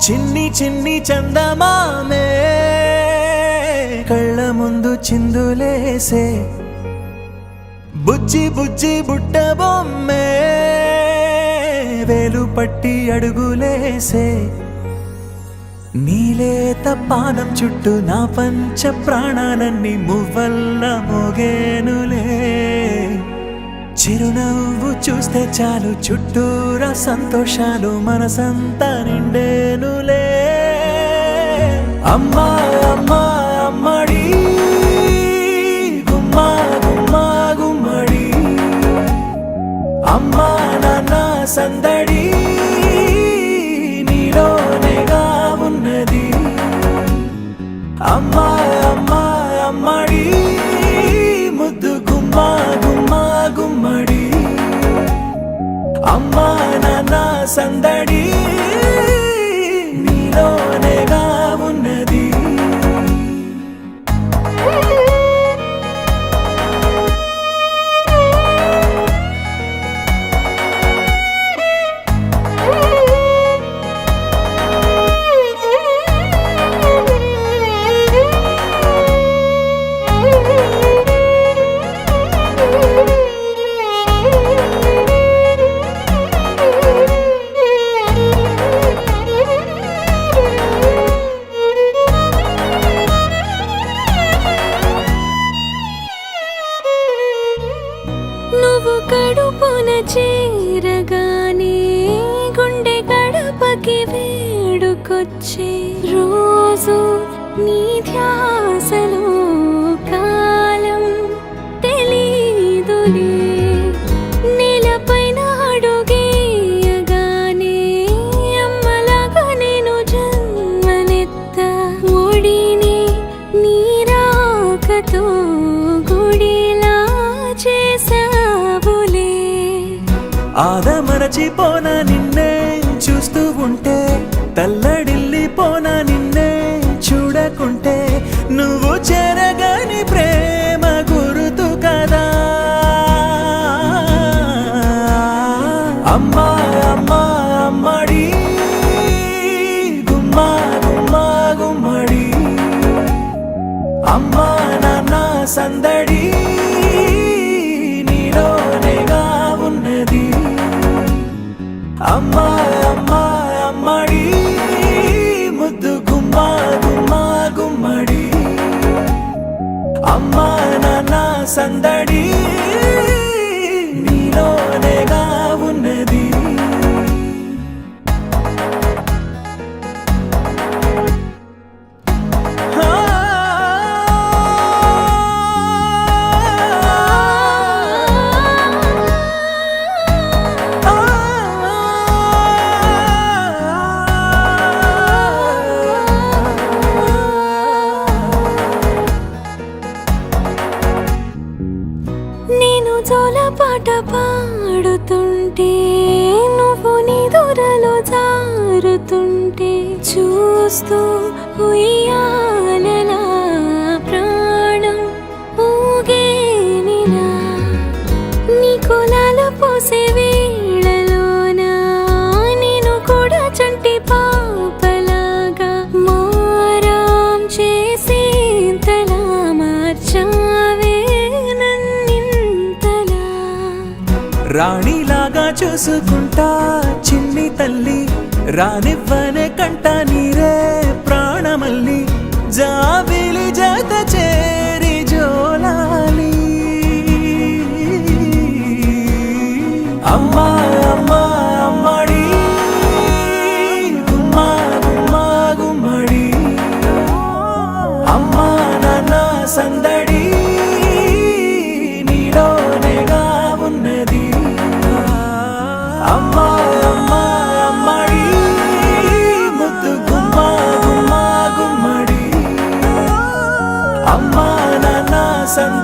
చిన్ని చిన్ని చందమామే కళ్ళ ముందు చిందులేసే బుజ్జి బుజ్జి బుట్ట బొమ్మే వేలు పట్టి అడుగులేసే నీలేత పానం చుట్టూ నా పంచ ప్రాణాలన్నీ మువ్వల్ల మోగేనులే చిరునవ్వు చూస్తే చాలు చుట్టూరా సంతోషాలు మనసంతా నిండేనులే అమ్మా అమ్మా అమ్మడి గుమ్మా గుమ్మా గుమ్మడి అమ్మా నాన్న సందడి నీలోనేగా ఉన్నది అమ్మా అమ్మా అమ్మడి ముద్దు గుమ్మా గుమ్మా గుమ్మడి అమ్మా నాన్న సందడి నీలోనేగా ఉన్నది నువ్వు కడుపున చేరగానే గుండె గడపకి వేడుకొచ్చే రోజు నీ ధ్యాసలో కాలం తెలీదులే నేలపైన అడుగేయగానే అమ్మలాగా నేను జన్మనెత్త ఒడిని నీ రాకతో గుడిలా చేసావులే ఆదమరచిపోనా నిన్నే చూస్తూ ఉంటే తల్లడిల్లిపోనా నిన్నే చూడకుంటే నువ్వు చెరగని ప్రేమ గురుతు కదా అమ్మా అమ్మా అమ్మడి గుమ్మా గుమ్మా గుమ్మడి అమ్మా నాన్న సందడి నీలోనేగా ఉన్నది అమ్మా అమ్మా అమ్మడి ముద్దు గుమ్మా గుమ్మా గుమ్మడి అమ్మా నాన్న సందడి నీలోనేగా ఉన్నది నేను జోలపాట పాడుతుంటే నువ్వు నీ దూరలో జారుతుంటే చూస్తూ ఉయ్యాలలా ప్రాణం ఊగేనినా నీ కులాల పోసే వేళలోనా నేను కూడా చంటి పాపలాగా మారాం చేసేంతలా మార్చావే రాణిలాగా చూసుకుంటా చిన్ని తల్లి రానివ్వనే కంట నీరే ప్రాణమల్లి జాబిలి జత చేరి జోలాలి అమ్మా అమ్మా అమ్మడి గుమ్మా గుమ్మా గుమ్మడి అమ్మా నాన్న సందడి నీలోనేగా ఉన్నది అమ్మా అమ్మా అమ్మడి ముద్దు గుమ్మా గుమ్మా గుమ్మడి అమ్మా నాన్న సందడి